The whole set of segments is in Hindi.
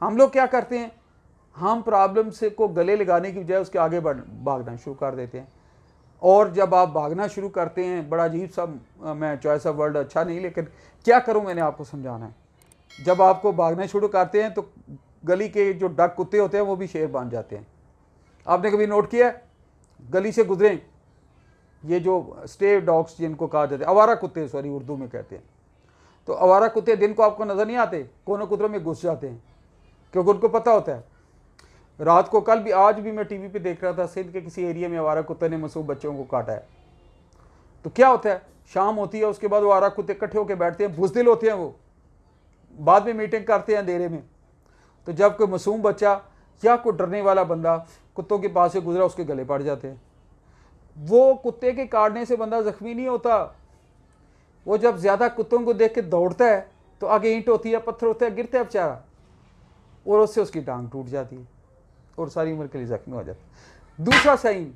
हम लोग क्या करते हैं, हम प्रॉब्लम से को गले लगाने की बजाय उसके आगे भागना शुरू कर देते हैं। और जब आप भागना शुरू करते हैं, बड़ा अजीब सा, मैं चॉइस ऑफ वर्ड अच्छा नहीं, लेकिन क्या करूं, मैंने आपको समझाना है। जब आपको भागना शुरू करते हैं तो गली के जो डक कुत्ते होते हैं वो भी शेर बन जाते हैं। आपने कभी नोट किया है, गली से गुजरें, ये जो स्टे डॉग्स जिनको कहा जाता है, आवारा कुत्ते सॉरी उर्दू में कहते हैं, तो आवारा कुत्ते दिन को आपको नज़र नहीं आते, कोनों कुतरों में घुस जाते हैं, क्योंकि उनको पता होता है। रात को, कल भी, आज भी मैं टीवी पे देख रहा था, सिंध के किसी एरिया में आवारा कुत्ते ने मासूम बच्चों को काटा है। तो क्या होता है, शाम होती है, उसके बाद वो आवारा कुत्ते इकट्ठे होकर बैठते हैं, बुज़दिल होते हैं, वो बाद में मीटिंग करते हैं अंधेरे में। तो जब कोई मासूम बच्चा या कोई डरने वाला बंदा कुत्तों के पास से गुजरा, उसके गले पड़ जाते हैं। वो कुत्ते के काटने से बंदा जख्मी नहीं होता, वो जब ज़्यादा कुत्तों को देख के दौड़ता है तो आगे ईंट होती है, पत्थर होता है, गिरता है बेचारा, और उससे उसकी टांग टूट जाती है और सारी उम्र के लिए जख्मी हो जाता है। दूसरा साइन,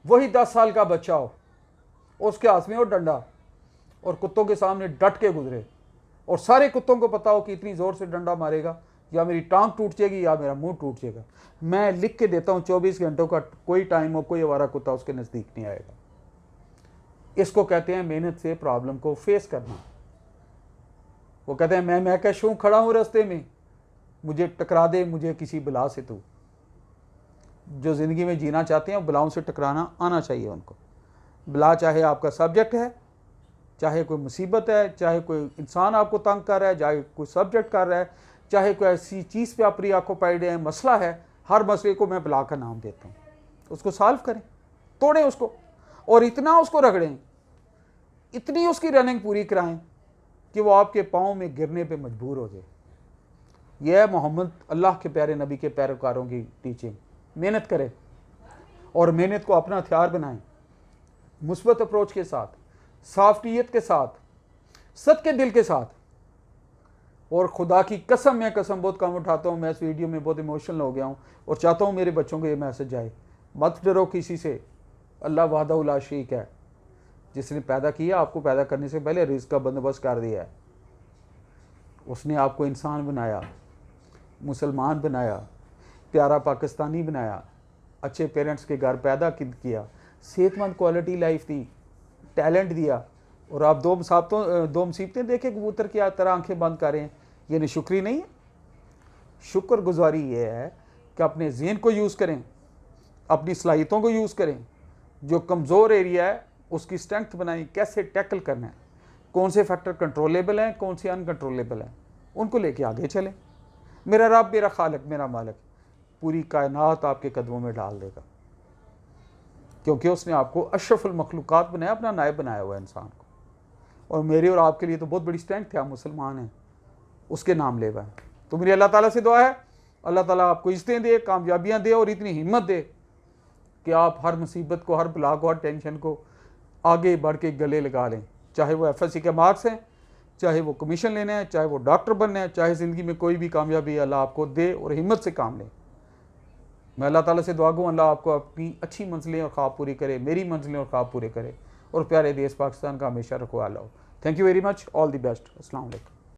वही 10 साल का बच्चा हो, उसके हाथ में हो डंडा, और कुत्तों के सामने डट के गुजरे, और सारे कुत्तों को पता हो कि इतनी ज़ोर से डंडा मारेगा या मेरी टांग टूट जाएगी या मेरा मुंह टूट जाएगा। मैं लिख के देता हूँ 24 घंटों का कोई टाइम हो, कोई आवारा कुत्ता उसके नज़दीक नहीं आएगा। इसको कहते हैं मेहनत से प्रॉब्लम को फेस करना। वो कहते हैं मैं कैसे हूँ, खड़ा हूँ रास्ते में, मुझे टकरा दे, मुझे किसी बला से तू। जो ज़िंदगी में जीना चाहते हैं बलाओं से टकराना आना चाहिए उनको। बला चाहे आपका सब्जेक्ट है, चाहे कोई मुसीबत है, चाहे कोई इंसान आपको तंग कर रहा है, चाहे कोई सब्जेक्ट कर रहा है, चाहे कोई ऐसी चीज़ पे अपनी ऑक्यूपाइड है, मसला है, हर मसले को मैं बला का नाम देता हूँ। उसको सॉल्व करें, तोड़ें उसको, और इतना उसको रगड़ें, इतनी उसकी रनिंग पूरी कराएं कि वो आपके पाँव में गिरने पे मजबूर हो जाए। यह है मोहम्मद अल्लाह के प्यारे नबी के पैरोकारों की टीचिंग। मेहनत करें और मेहनत को अपना हथियार बनाएं, मुस्बत अप्रोच के साथ, साफ्टियत के साथ, सच के दिल के साथ। और खुदा की कसम, मैं कसम बहुत कम उठाता हूँ, मैं इस वीडियो में बहुत इमोशनल हो गया हूँ और चाहता हूँ मेरे बच्चों को ये मैसेज जाए, मत डरो किसी से, अल्लाह वाहदा ला शरीक है, जिसने पैदा किया, आपको पैदा करने से पहले रिज़्क़ का बंदोबस्त कर दिया है। उसने आपको इंसान बनाया, मुसलमान बनाया, प्यारा पाकिस्तानी बनाया, अच्छे पेरेंट्स के घर पैदा किया, सेहतमंद क्वालिटी लाइफ दी, टैलेंट दिया, और आप दो मुसीबतें देखे कबूतर की तरह आंखें बंद कर रहे हैं। ये नाशुक्री नहीं है। शुक्रगुजारी ये है कि अपने ज़हन को यूज़ करें, अपनी सलाहियतों को यूज़ करें, जो कमज़ोर एरिया है उसकी स्ट्रेंथ बनाएं, कैसे टैकल करना है, कौन से फैक्टर कंट्रोलेबल हैं, कौन से अनकंट्रोलेबल हैं, उनको लेके आगे चलें। मेरा रब, मेरा खालिक, मेरा मालिक पूरी कायनात आपके कदमों में डाल देगा, क्योंकि उसने आपको अशरफुल मखलूक़ात बनाया, अपना नायब बनाया हुआ है इंसान को। और मेरे और आपके लिए तो बहुत बड़ी स्ट्रेंथ है, आप मुसलमान हैं, उसके नाम ले है। तो मेरी अल्लाह ताला से दुआ है, अल्लाह ताला आपको इज़्ज़तें दे, कामयाबियाँ दे, और इतनी हिम्मत दे कि आप हर मुसीबत को, हर बला को, हर टेंशन को आगे बढ़ के गले लगा लें। चाहे वो FSC के मार्क्स हैं, चाहे वो कमीशन लेने हैं, चाहे वो डॉक्टर बनना है, चाहे ज़िंदगी में कोई भी कामयाबी अल्लाह आपको दे, और हिम्मत से काम लें। मैं अल्लाह ताला से दुआ करूँ, अल्लाह आपको अपनी अच्छी मंजिलें और ख्वाब पूरी करे, मेरी मंजिलें और ख्वाब पूरे करे, और प्यारे देश पाकिस्तान का हमेशा रखवाला हो। Thank you very much, all the best, अस्सलाम वालेकुम।